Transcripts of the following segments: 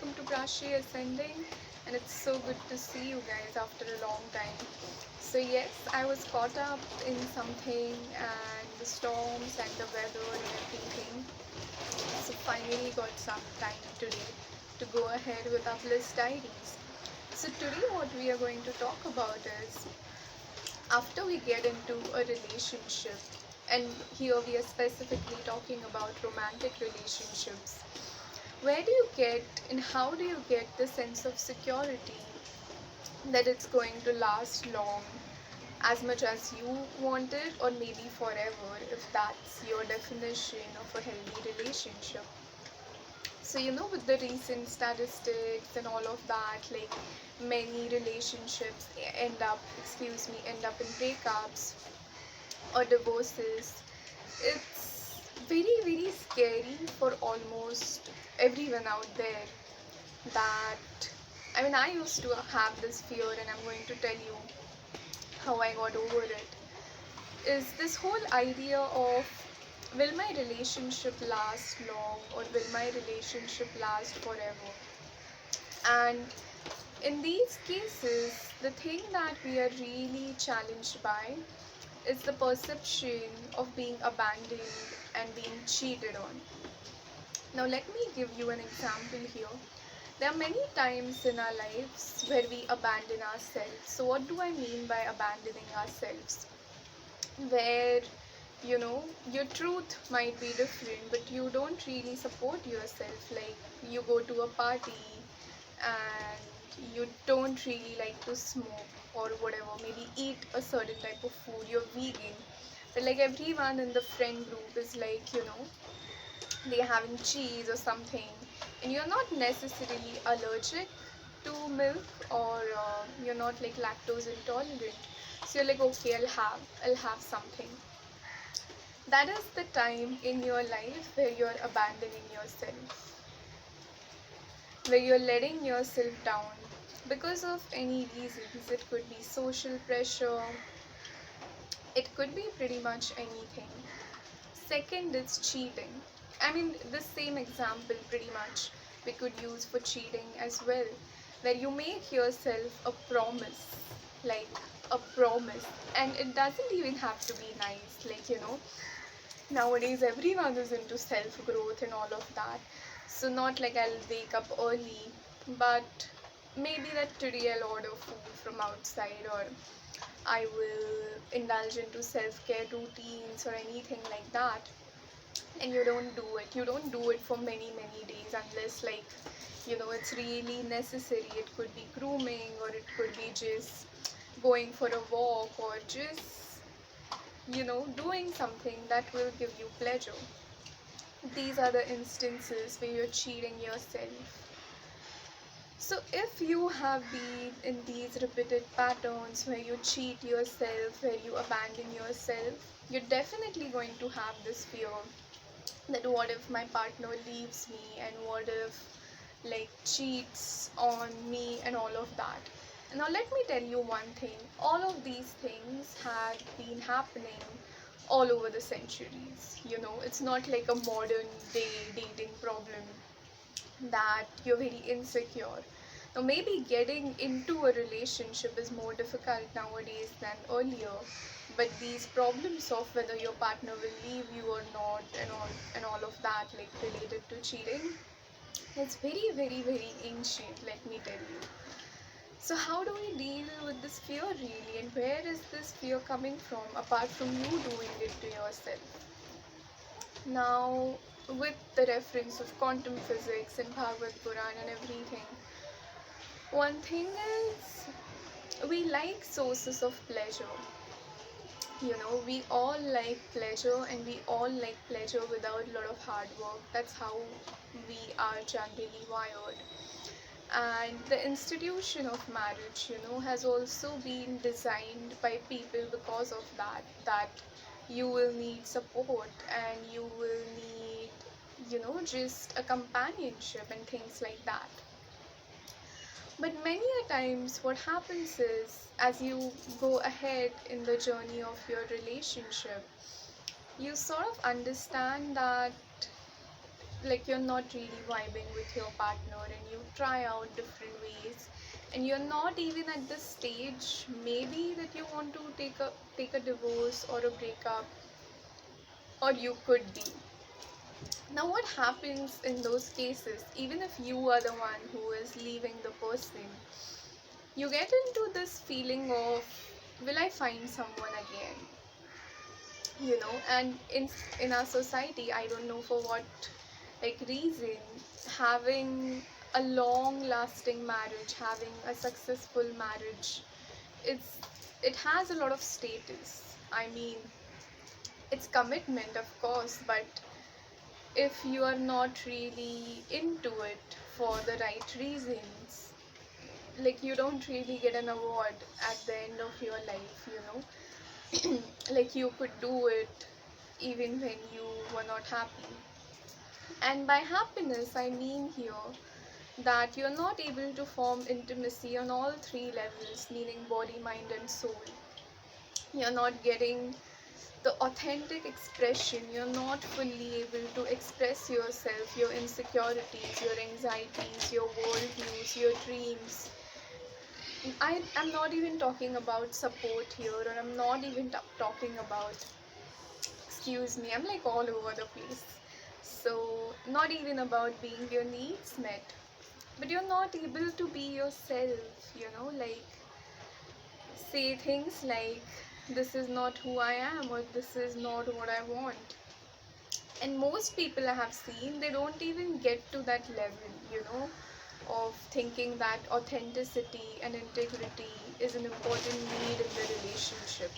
welcome to Prashi Ascending, and it's so good to see you guys after a long time. So yes, I was caught up in something and the storms and the weather and everything. So finally got some time today to go ahead with our bliss diaries. So today what we are going to talk about is after we get into a relationship, and here we are specifically talking about romantic relationships, where do you get and how do you get the sense of security that it's going to last long, as much as you want it, or maybe forever, if that's your definition of a healthy relationship? So, with the recent statistics and all of that, like many relationships end up in breakups or divorces. It's very, very scary for almost everyone out there that, I used to have this fear, and I'm going to tell you how I got over it. Is this whole idea of, will my relationship last long or will my relationship last forever? And in these cases, the thing that we are really challenged by is the perception of being abandoned and being cheated on. Now, let me give you an example here. There are many times in our lives where we abandon ourselves. So, what do I mean by abandoning ourselves? Where your truth might be different, but you don't really support yourself. Like, you go to a party and you don't really like to smoke or whatever, maybe eat a certain type of food, you're vegan, but like everyone in the friend group is like, they're having cheese or something, and you're not necessarily allergic to milk, or you're not like lactose intolerant, so you're like, okay, I'll have something. That is the time in your life where you're abandoning yourself, where you're letting yourself down because of any reasons. It could be social pressure, it could be pretty much anything. Second is cheating. The same example pretty much we could use for cheating as well, where you make yourself a promise, like a promise, and it doesn't even have to be nice. Like, nowadays everyone is into self growth and all of that. So, not like I'll wake up early, but maybe that today I'll order food from outside, or I will indulge into self care routines or anything like that. And you don't do it. You don't do it for many, many days unless, like, it's really necessary. It could be grooming, or it could be just going for a walk, or just, doing something that will give you pleasure. These are the instances where you're cheating yourself. So, if you have been in these repeated patterns where you cheat yourself, where you abandon yourself, you're definitely going to have this fear that what if my partner leaves me, and what if like cheats on me and all of that. Now, let me tell you one thing, all of these things have been happening all over the centuries. It's not like a modern day dating problem that you're very insecure. Now, maybe getting into a relationship is more difficult nowadays than earlier, but these problems of whether your partner will leave you or not, and all of that, like related to cheating, it's very, very, very ancient, let me tell you. So, how do we deal with this fear really, and where is this fear coming from apart from you doing it to yourself? Now, with the reference of quantum physics and Bhagavad Puran and everything, one thing is, we like sources of pleasure. We all like pleasure, and we all like pleasure without a lot of hard work. That's how we are generally wired. And the institution of marriage, has also been designed by people because of that you will need support, and you will need, just a companionship and things like that. But many a times, what happens is, as you go ahead in the journey of your relationship, you sort of understand that like you're not really vibing with your partner and you try out different ways, and you're not even at the stage maybe that you want to take a divorce or a breakup, or you could be. Now what happens in those cases, even if you are the one who is leaving the person, you get into this feeling of, will I find someone again? And in our society, I don't know for what reason, having a long lasting marriage, having a successful marriage, it's it has a lot of status. I mean, it's commitment, of course, but if you are not really into it for the right reasons, you don't really get an award at the end of your life. Like you could do it even when you were not happy. And by happiness, I mean here that you're not able to form intimacy on all three levels, meaning body, mind, and soul. You're not getting the authentic expression, you're not fully able to express yourself, your insecurities, your anxieties, your worldviews, your dreams. I am not even talking about support here, or I'm not even talking about, excuse me, I'm like all over the place. So, not even about being your needs met, but you're not able to be yourself, say things like, this is not who I am, or this is not what I want. And most people I have seen, they don't even get to that level, of thinking that authenticity and integrity is an important need in the relationship.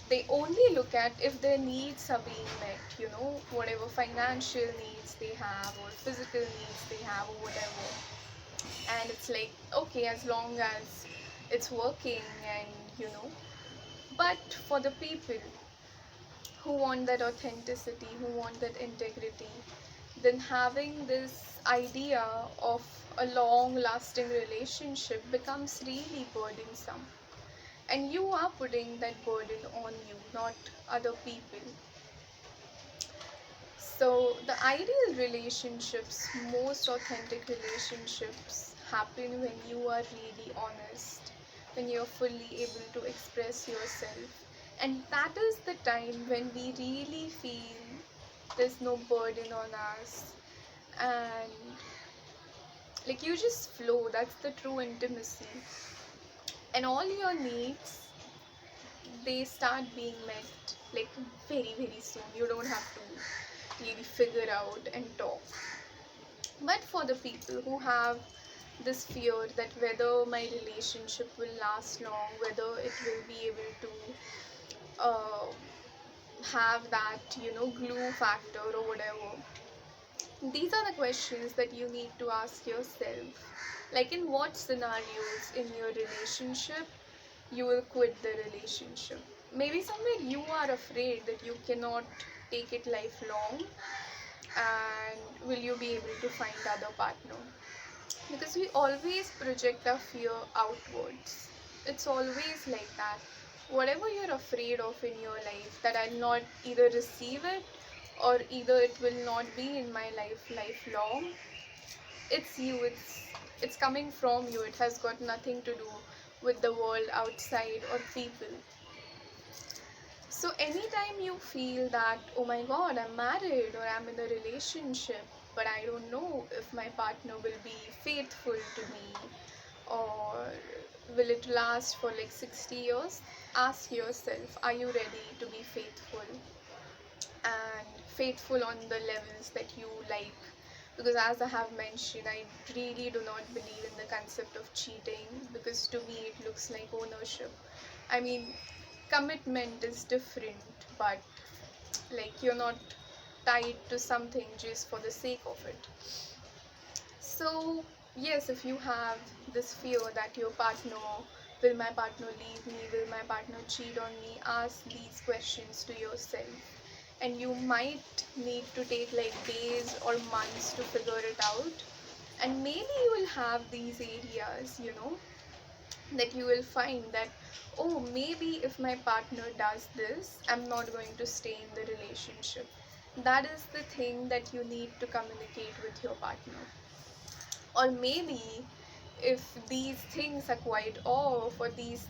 They only look at if their needs are being met, whatever financial needs they have or physical needs they have or whatever. And it's like, okay, as long as it's working, and but for the people who want that authenticity, who want that integrity, then having this idea of a long lasting relationship becomes really burdensome. And you are putting that burden on you, not other people. So, the ideal relationships, most authentic relationships, happen when you are really honest, when you're fully able to express yourself. And that is the time when we really feel there's no burden on us, and you just flow. That's the true intimacy. And all your needs, they start being met very, very soon. You don't have to really figure out and talk. But for the people who have this fear that whether my relationship will last long, whether it will be able to uh, have that, glue factor or whatever, these are the questions that you need to ask yourself. Like, in what scenarios in your relationship you will quit the relationship? Maybe somewhere you are afraid that you cannot take it lifelong, and will you be able to find other partner? Because we always project our fear outwards. It's always like that. Whatever you're afraid of in your life, that I'll not either receive it, or either it will not be in my life lifelong, it's you, it's coming from you. It has got nothing to do with the world outside or people. So anytime you feel that, oh my god, I'm married or I'm in a relationship, but I don't know if my partner will be faithful to me, or will it last for 60 years, ask yourself, are you ready to be faithful, and faithful on the levels that you like? Because as I have mentioned, I really do not believe in the concept of cheating, because to me it looks like ownership. I mean, commitment is different, but you're not tied to something just for the sake of it. So yes, if you have this fear that your partner, will my partner leave me, will my partner cheat on me, ask these questions to yourself. And you might need to take days or months to figure it out. And maybe you will have these areas, that you will find that, oh, maybe if my partner does this, I'm not going to stay in the relationship. That is the thing that you need to communicate with your partner. Or maybe if these things are quite off, or needs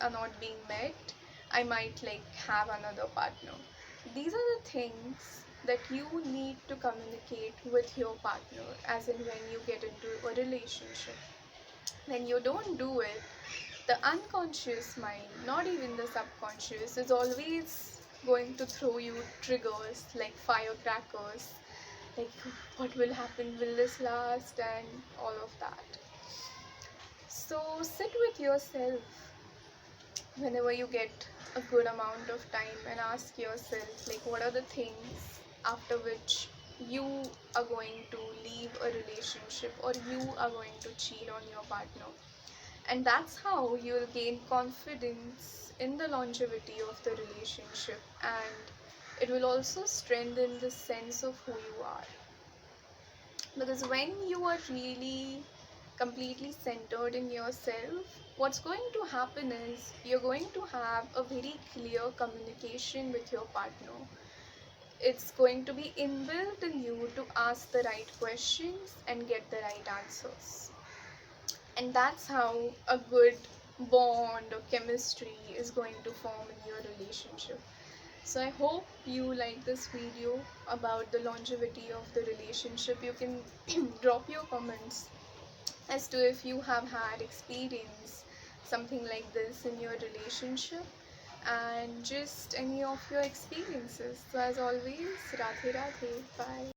are not being met, I might like have another partner. These are the things that you need to communicate with your partner, as in when you get into a relationship. When you don't do it, the unconscious mind, not even the subconscious, is always going to throw you triggers like firecrackers, like what will happen, will this last, and all of that. So sit with yourself whenever you get a good amount of time and ask yourself, like, what are the things after which you are going to leave a relationship, or you are going to cheat on your partner. And that's how you'll gain confidence in the longevity of the relationship, and it will also strengthen the sense of who you are. Because when you are really completely centered in yourself, what's going to happen is you're going to have a very clear communication with your partner. It's going to be inbuilt in you to ask the right questions and get the right answers. And that's how a good bond or chemistry is going to form in your relationship. So I hope you like this video about the longevity of the relationship. You can drop your comments as to if you have had experience something like this in your relationship, and just any of your experiences. So as always, Radhe Radhe, bye.